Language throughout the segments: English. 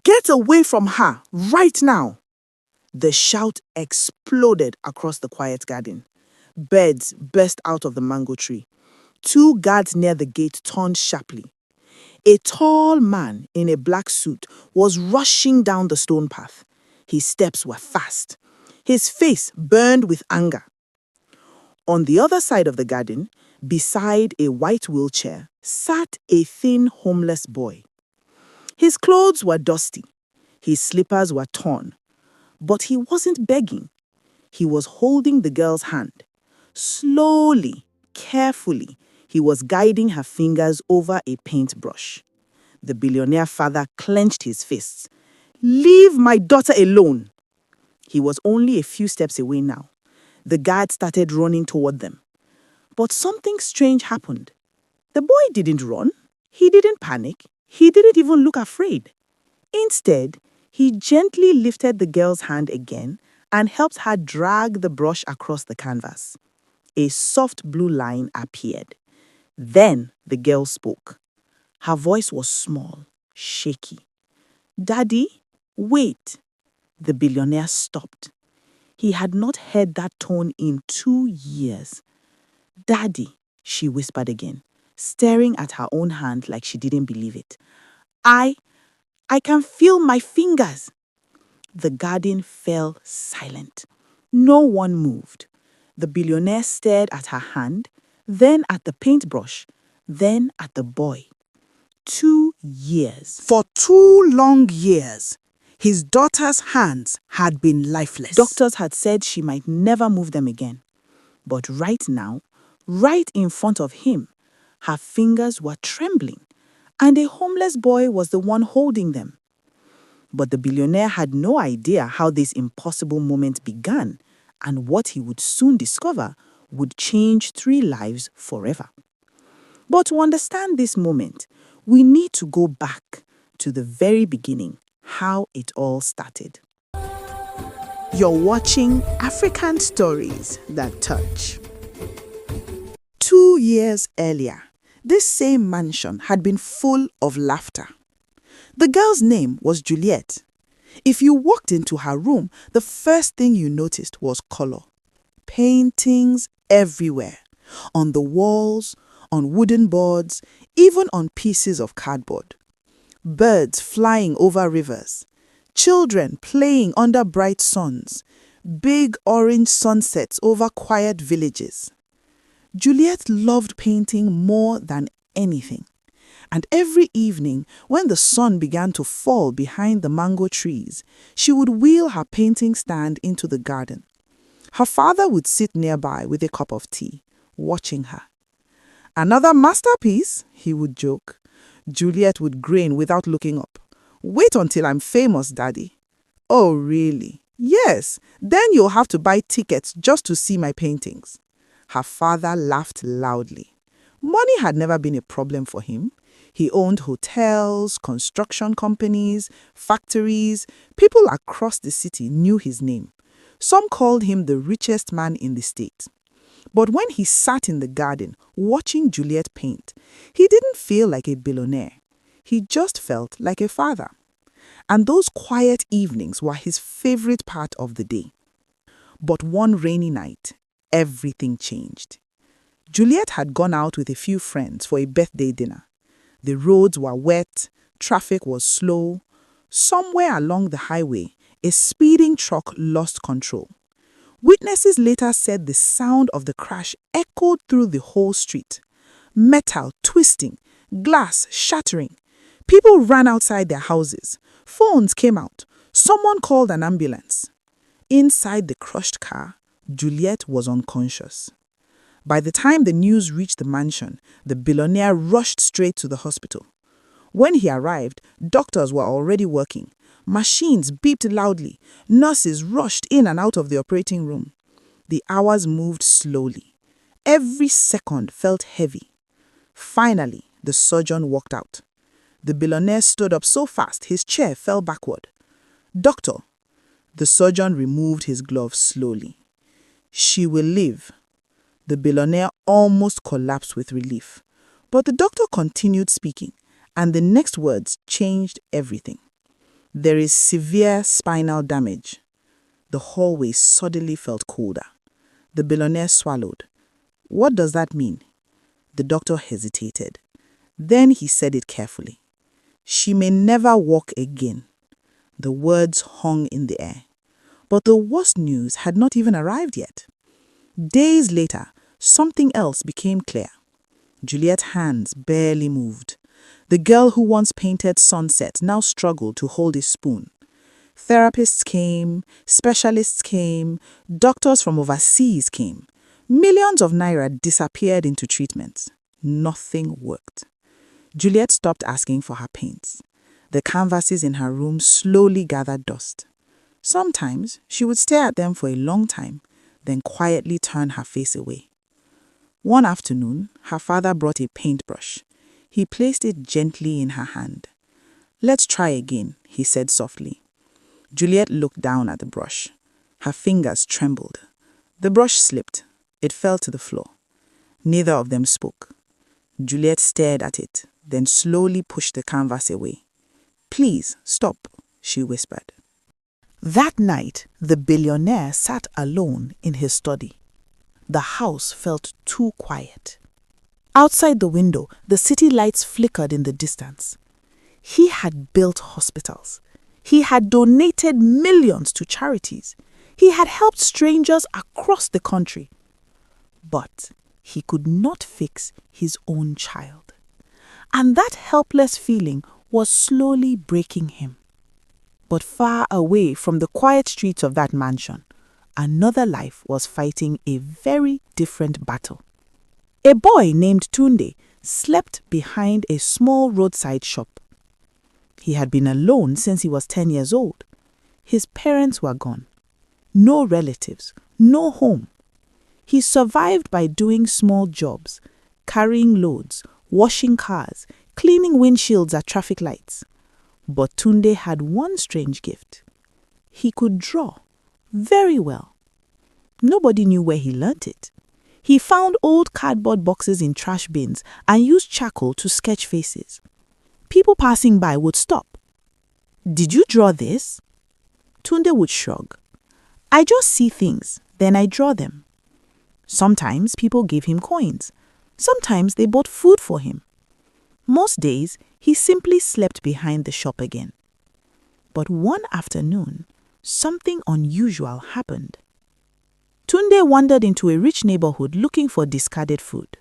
Get away from her right now! The shout exploded across the quiet garden. Birds burst out of the mango tree. Two guards near the gate turned sharply. A tall man in a black suit was rushing down the stone path. His steps were fast. His face burned with anger. On the other side of the garden, beside a white wheelchair, sat a thin homeless boy. His clothes were dusty. His slippers were torn. But he wasn't begging. He was holding the girl's hand. Slowly, carefully, he was guiding her fingers over a paintbrush. The billionaire father clenched his fists. "Leave my daughter alone!" He was only a few steps away now. The guard started running toward them. But something strange happened. The boy didn't run. He didn't panic. He didn't even look afraid. Instead, he gently lifted the girl's hand again and helped her drag the brush across the canvas. A soft blue line appeared. Then the girl spoke. Her voice was small, shaky. "Daddy, wait." The billionaire stopped. He had not heard that tone in 2 years. "Daddy," she whispered again, staring at her own hand like she didn't believe it. I can feel my fingers." The garden fell silent. No one moved. The billionaire stared at her hand, then at the paintbrush, then at the boy. 2 years. For 2 long years, his daughter's hands had been lifeless. Doctors had said she might never move them again. But right now, right in front of him, her fingers were trembling, and a homeless boy was the one holding them. But the billionaire had no idea how this impossible moment began, and what he would soon discover would change 3 lives forever. But to understand this moment, we need to go back to the very beginning, how it all started. You're watching African Stories That Touch. 2 years earlier, this same mansion had been full of laughter. The girl's name was Juliet. If you walked into her room, the first thing you noticed was color. Paintings everywhere, on the walls, on wooden boards, even on pieces of cardboard. Birds flying over rivers, children playing under bright suns, big orange sunsets over quiet villages. Juliet loved painting more than anything. And every evening, when the sun began to fall behind the mango trees, she would wheel her painting stand into the garden. Her father would sit nearby with a cup of tea, watching her. "Another masterpiece," he would joke. Juliet would grin without looking up. "Wait until I'm famous, Daddy." "Oh, really?" "Yes, then you'll have to buy tickets just to see my paintings." Her father laughed loudly. Money had never been a problem for him. He owned hotels, construction companies, factories. People across the city knew his name. Some called him the richest man in the state. But when he sat in the garden watching Juliet paint, he didn't feel like a billionaire. He just felt like a father. And those quiet evenings were his favorite part of the day. But one rainy night, everything changed. Juliet had gone out with a few friends for a birthday dinner. The roads were wet, traffic was slow. Somewhere along the highway, a speeding truck lost control. Witnesses later said the sound of the crash echoed through the whole street. Metal twisting, glass shattering. People ran outside their houses. Phones came out. Someone called an ambulance. Inside the crushed car, Juliet was unconscious. By the time the news reached the mansion, the billionaire rushed straight to the hospital. When he arrived, doctors were already working. Machines beeped loudly. Nurses rushed in and out of the operating room. The hours moved slowly. Every second felt heavy. Finally, the surgeon walked out. The billionaire stood up so fast his chair fell backward. "Doctor." The surgeon removed his gloves slowly. "She will live." The billionaire almost collapsed with relief. But the doctor continued speaking, and the next words changed everything. There is severe spinal damage. The hallway suddenly felt colder. The billionaire swallowed. What does that mean? The doctor hesitated. Then he said it carefully. She may never walk again. The words hung in the air. But the worst news had not even arrived yet. Days later, something else became clear. Juliet's hands barely moved. The girl who once painted sunsets now struggled to hold a spoon. Therapists came, specialists came, doctors from overseas came. Millions of naira disappeared into treatments. Nothing worked. Juliet stopped asking for her paints. The canvases in her room slowly gathered dust. Sometimes she would stare at them for a long time, then quietly turn her face away. One afternoon, her father brought a paintbrush. He placed it gently in her hand. "Let's try again," he said softly. Juliet looked down at the brush. Her fingers trembled. The brush slipped. It fell to the floor. Neither of them spoke. Juliet stared at it, then slowly pushed the canvas away. "Please, stop," she whispered. That night, the billionaire sat alone in his study. The house felt too quiet. Outside the window, the city lights flickered in the distance. He had built hospitals. He had donated millions to charities. He had helped strangers across the country. But he could not fix his own child. And that helpless feeling was slowly breaking him. But far away from the quiet streets of that mansion, another life was fighting a very different battle. A boy named Tunde slept behind a small roadside shop. He had been alone since he was 10 years old. His parents were gone. No relatives, no home. He survived by doing small jobs, carrying loads, washing cars, cleaning windshields at traffic lights. But Tunde had one strange gift. He could draw very well. Nobody knew where he learnt it. He found old cardboard boxes in trash bins and used charcoal to sketch faces. People passing by would stop. "Did you draw this?" Tunde would shrug. "I just see things, then I draw them." Sometimes people gave him coins. Sometimes they bought food for him. Most days, he simply slept behind the shop again. But one afternoon, something unusual happened. Tunde wandered into a rich neighborhood looking for discarded food.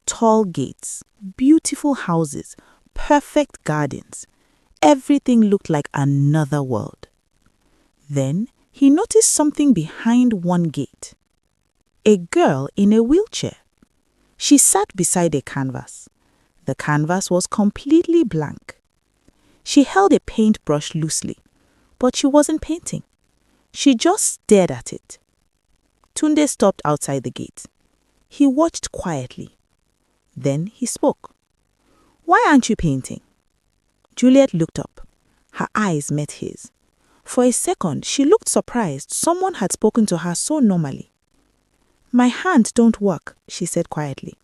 Tall gates, beautiful houses, perfect gardens. Everything looked like another world. Then he noticed something behind one gate. A girl in a wheelchair. She sat beside a canvas. The canvas was completely blank. She held a paintbrush loosely, but she wasn't painting. She just stared at it. Tunde stopped outside the gate. He watched quietly. Then he spoke. "Why aren't you painting?" Juliet looked up. Her eyes met his. For a second, she looked surprised someone had spoken to her so normally. "My hands don't work," she said quietly.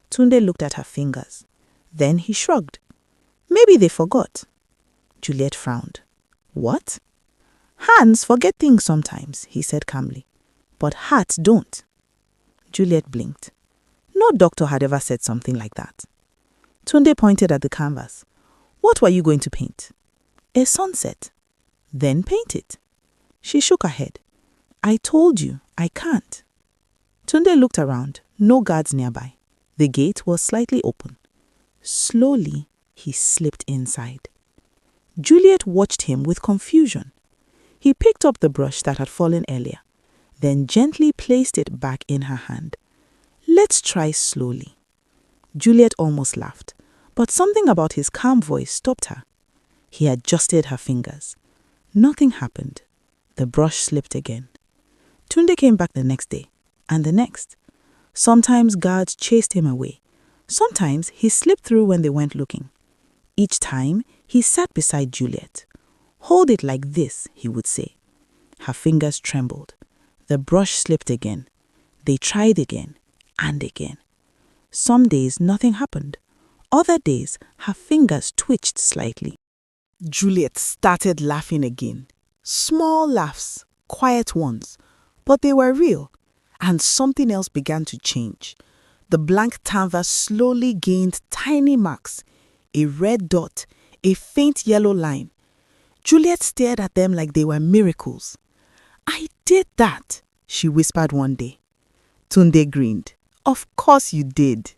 Tunde looked at her fingers. Then he shrugged. "Maybe they forgot." Juliet frowned. "What?" "Hands forget things sometimes," he said calmly. "But hearts don't." Juliet blinked. No doctor had ever said something like that. Tunde pointed at the canvas. "What were you going to paint?" "A sunset." "Then paint it." She shook her head. "I told you, I can't." Tunde looked around, no guards nearby. The gate was slightly open. Slowly, he slipped inside. Juliet watched him with confusion. He picked up the brush that had fallen earlier, then gently placed it back in her hand. "Let's try slowly." Juliet almost laughed, but something about his calm voice stopped her. He adjusted her fingers. Nothing happened. The brush slipped again. Tunde came back the next day, and the next. Sometimes guards chased him away. Sometimes he slipped through when they went looking. Each time, he sat beside Juliet. "Hold it like this," he would say. Her fingers trembled. The brush slipped again. They tried again and again. Some days, nothing happened. Other days, her fingers twitched slightly. Juliet started laughing again. Small laughs, quiet ones, but they were real. And something else began to change. The blank canvas slowly gained tiny marks, a red dot, a faint yellow line. Juliet stared at them like they were miracles. "I did that," she whispered one day. Tunde grinned. "Of course you did."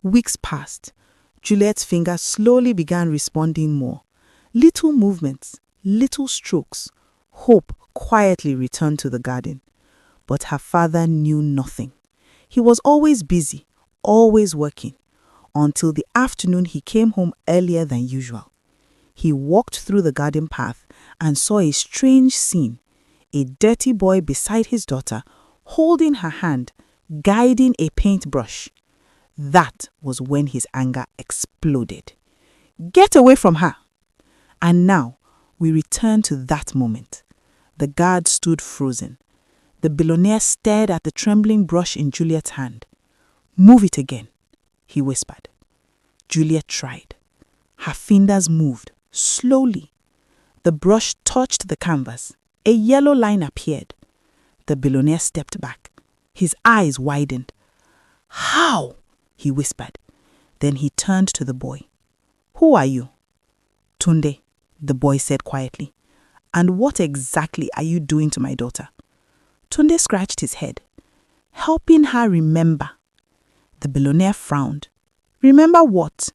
Weeks passed. Juliet's fingers slowly began responding more. Little movements, little strokes. Hope quietly returned to the garden. But her father knew nothing. He was always busy, always working, until the afternoon he came home earlier than usual. He walked through the garden path and saw a strange scene. A dirty boy beside his daughter, holding her hand, guiding a paintbrush. That was when his anger exploded. "Get away from her!" And now we return to that moment. The guard stood frozen. The billionaire stared at the trembling brush in Juliet's hand. "Move it again," he whispered. Juliet tried. Her fingers moved, slowly. The brush touched the canvas. A yellow line appeared. The billionaire stepped back. His eyes widened. "How?" he whispered. Then he turned to the boy. "Who are you?" "Tunde," the boy said quietly. "And what exactly are you doing to my daughter?" Tunde scratched his head. "Helping her remember." The billionaire frowned. "Remember what?"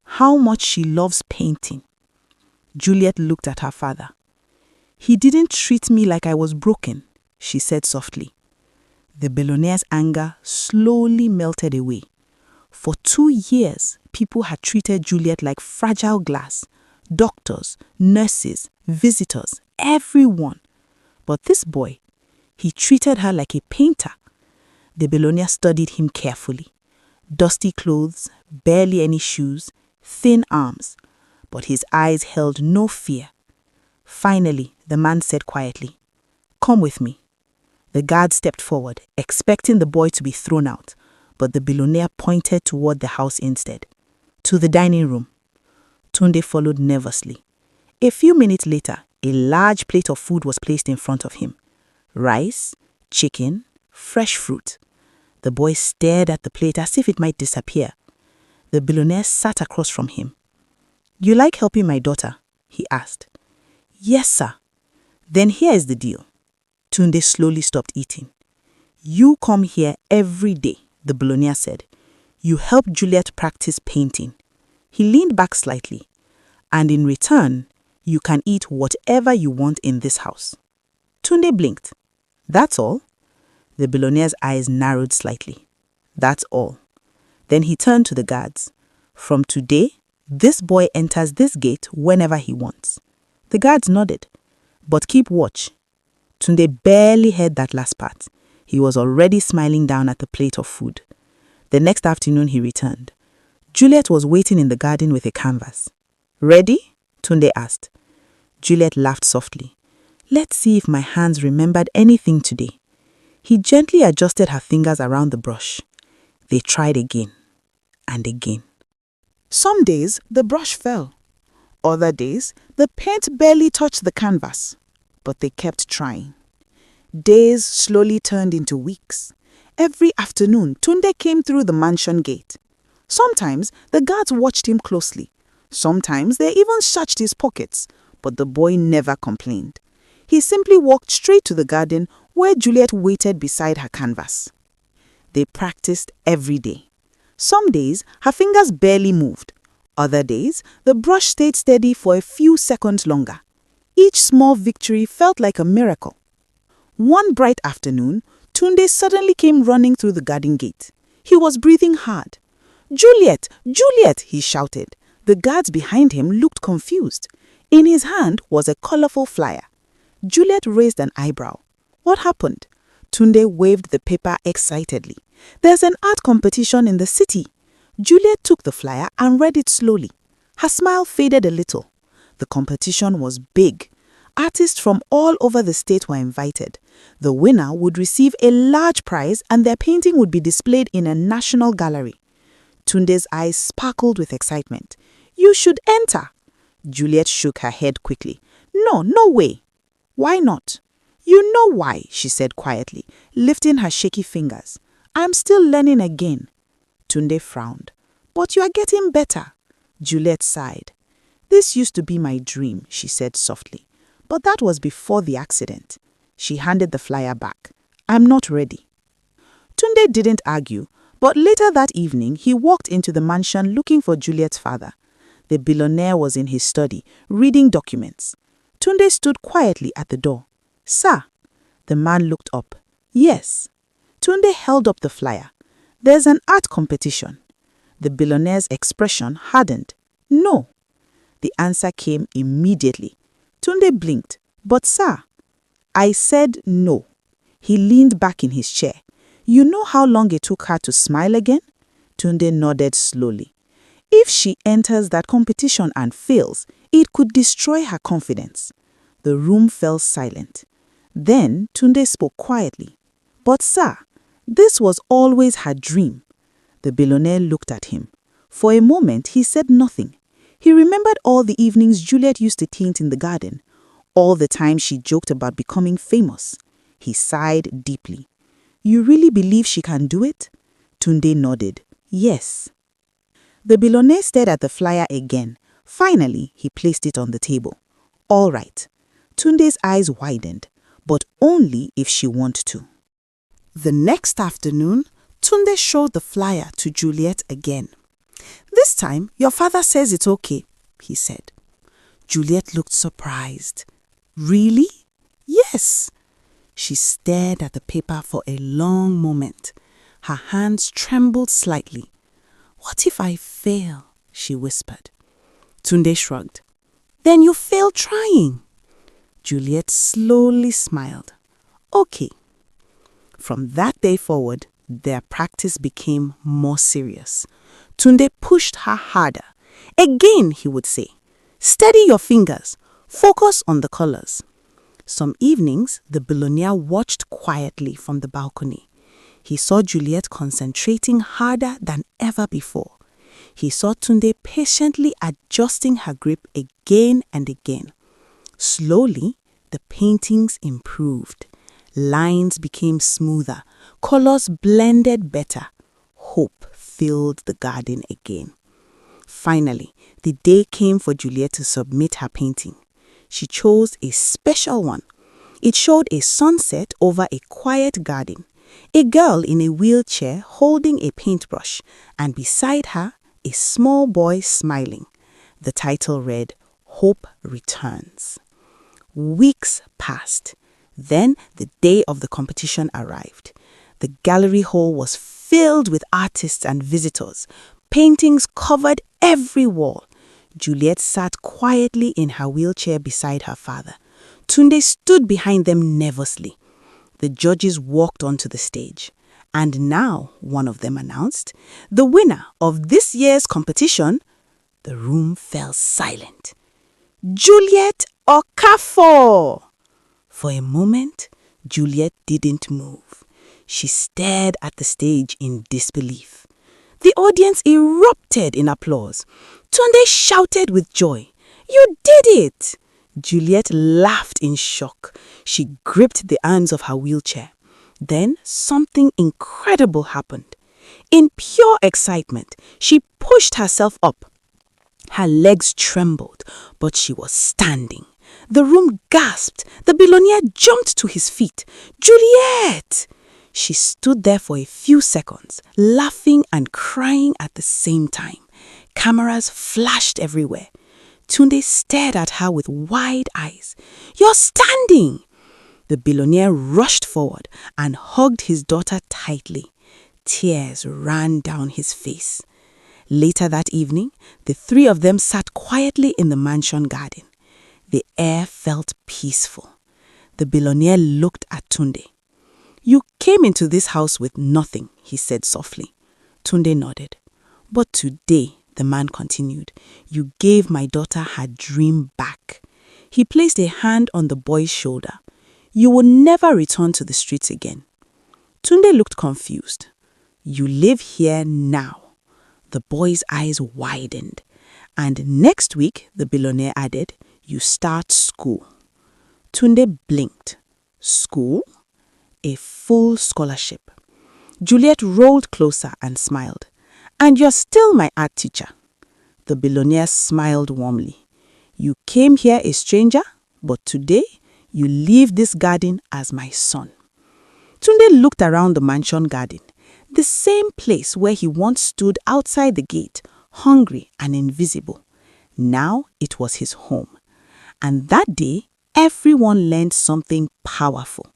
"How much she loves painting." Juliet looked at her father. "He didn't treat me like I was broken," she said softly. The billionaire's anger slowly melted away. For 2 years, people had treated Juliet like fragile glass. Doctors, nurses, visitors, everyone. But this boy, he treated her like a painter. The billionaire studied him carefully. Dusty clothes, barely any shoes, thin arms. But his eyes held no fear. Finally, the man said quietly, "Come with me." The guard stepped forward, expecting the boy to be thrown out, but the billionaire pointed toward the house instead, to the dining room. Tunde followed nervously. A few minutes later, a large plate of food was placed in front of him. Rice, chicken, fresh fruit. The boy stared at the plate as if it might disappear. The billionaire sat across from him. "You like helping my daughter?" he asked. "Yes, sir." "Then here is the deal." Tunde slowly stopped eating. "You come here every day," the billionaire said. "You help Juliet practice painting." He leaned back slightly. "And in return, you can eat whatever you want in this house." Tunde blinked. "That's all?" The billionaire's eyes narrowed slightly. "That's all." Then he turned to the guards. "From today, this boy enters this gate whenever he wants." The guards nodded. "But keep watch." Tunde barely heard that last part. He was already smiling down at the plate of food. The next afternoon he returned. Juliet was waiting in the garden with a canvas. "Ready?" Tunde asked. Juliet laughed softly. "Let's see if my hands remembered anything today." He gently adjusted her fingers around the brush. They tried again and again. Some days the brush fell. Other days the paint barely touched the canvas. But they kept trying. Days slowly turned into weeks. Every afternoon, Tunde came through the mansion gate. Sometimes the guards watched him closely. Sometimes they even searched his pockets. But the boy never complained. He simply walked straight to the garden where Juliet waited beside her canvas. They practiced every day. Some days, her fingers barely moved. Other days, the brush stayed steady for a few seconds longer. Each small victory felt like a miracle. One bright afternoon, Tunde suddenly came running through the garden gate. He was breathing hard. "Juliet! Juliet!" he shouted. The guards behind him looked confused. In his hand was a colorful flyer. Juliet raised an eyebrow. "What happened?" Tunde waved the paper excitedly. "There's an art competition in the city." Juliet took the flyer and read it slowly. Her smile faded a little. The competition was big. Artists from all over the state were invited. The winner would receive a large prize and their painting would be displayed in a national gallery. Tunde's eyes sparkled with excitement. "You should enter." Juliet shook her head quickly. No, no way. Why not? You know why, she said quietly, lifting her shaky fingers. I'm still learning again. Tunde frowned. But you are getting better. Juliet sighed. This used to be my dream, she said softly. But that was before the accident. She handed the flyer back. I'm not ready. Tunde didn't argue, but later that evening he walked into the mansion looking for Juliet's father. The billionaire was in his study, reading documents. Tunde stood quietly at the door. Sir. The man looked up. Yes. Tunde held up the flyer. There's an art competition. The billionaire's expression hardened. No. The answer came immediately. Tunde blinked. But sir. I said no. He leaned back in his chair. You know how long it took her to smile again? Tunde nodded slowly. If she enters that competition and fails, it could destroy her confidence. The room fell silent. Then Tunde spoke quietly. But sir, this was always her dream. The billionaire looked at him. For a moment, he said nothing. He remembered all the evenings Juliet used to paint in the garden, all the time she joked about becoming famous. He sighed deeply. You really believe she can do it? Tunde nodded. Yes. The billionaire stared at the flyer again. Finally, he placed it on the table. All right. Tunde's eyes widened, but only if she wanted to. The next afternoon, Tunde showed the flyer to Juliet again. This time, your father says it's okay, he said. Juliet looked surprised. Really? Yes. She stared at the paper for a long moment. Her hands trembled slightly. What if I fail? She whispered. Tunde shrugged. Then you failed trying. Juliet slowly smiled. Okay. From that day forward, their practice became more serious. Tunde pushed her harder. Again, he would say, steady your fingers. Focus on the colors. Some evenings, the billionaire watched quietly from the balcony. He saw Juliet concentrating harder than ever before. He saw Tunde patiently adjusting her grip again and again. Slowly, the paintings improved. Lines became smoother. Colors blended better. Hope filled the garden again. Finally, the day came for Juliet to submit her painting. She chose a special one. It showed a sunset over a quiet garden, a girl in a wheelchair holding a paintbrush, and beside her, a small boy smiling. The title read, Hope Returns. Weeks passed. Then the day of the competition arrived. The gallery hall was filled with artists and visitors. Paintings covered every wall. Juliet sat quietly in her wheelchair beside her father. Tunde stood behind them nervously. The judges walked onto the stage. And now, one of them announced, the winner of this year's competition. The room fell silent. Juliet Okafor! For a moment, Juliet didn't move. She stared at the stage in disbelief. The audience erupted in applause. Tunde shouted with joy, You did it! Juliet laughed in shock. She gripped the arms of her wheelchair. Then something incredible happened. In pure excitement, she pushed herself up. Her legs trembled, but she was standing. The room gasped. The billionaire jumped to his feet. Juliet! She stood there for a few seconds, laughing and crying at the same time. Cameras flashed everywhere. Tunde stared at her with wide eyes. You're standing! The billionaire rushed forward and hugged his daughter tightly. Tears ran down his face. Later that evening, the three of them sat quietly in the mansion garden. The air felt peaceful. The billionaire looked at Tunde. You came into this house with nothing, he said softly. Tunde nodded. But today, the man continued, you gave my daughter her dream back. He placed a hand on the boy's shoulder. You will never return to the streets again. Tunde looked confused. You live here now. The boy's eyes widened. And next week, the billionaire added, you start school. Tunde blinked. School? A full scholarship. Juliet rolled closer and smiled. And you're still my art teacher. The billionaire smiled warmly. You came here a stranger, but today you leave this garden as my son. Tunde looked around the mansion garden, the same place where he once stood outside the gate, hungry and invisible. Now it was his home. And that day, everyone learned something powerful.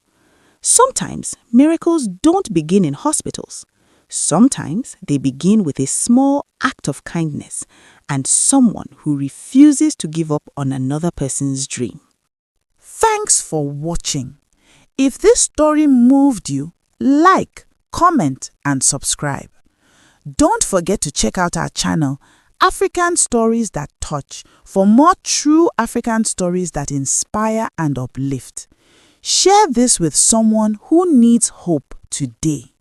Sometimes miracles don't begin in hospitals. Sometimes they begin with a small act of kindness and someone who refuses to give up on another person's dream. Thanks for watching. If this story moved you, like, comment and subscribe. Don't forget to check out our channel, African Stories That Touch, for more true African stories that inspire and uplift. Share this with someone who needs hope today.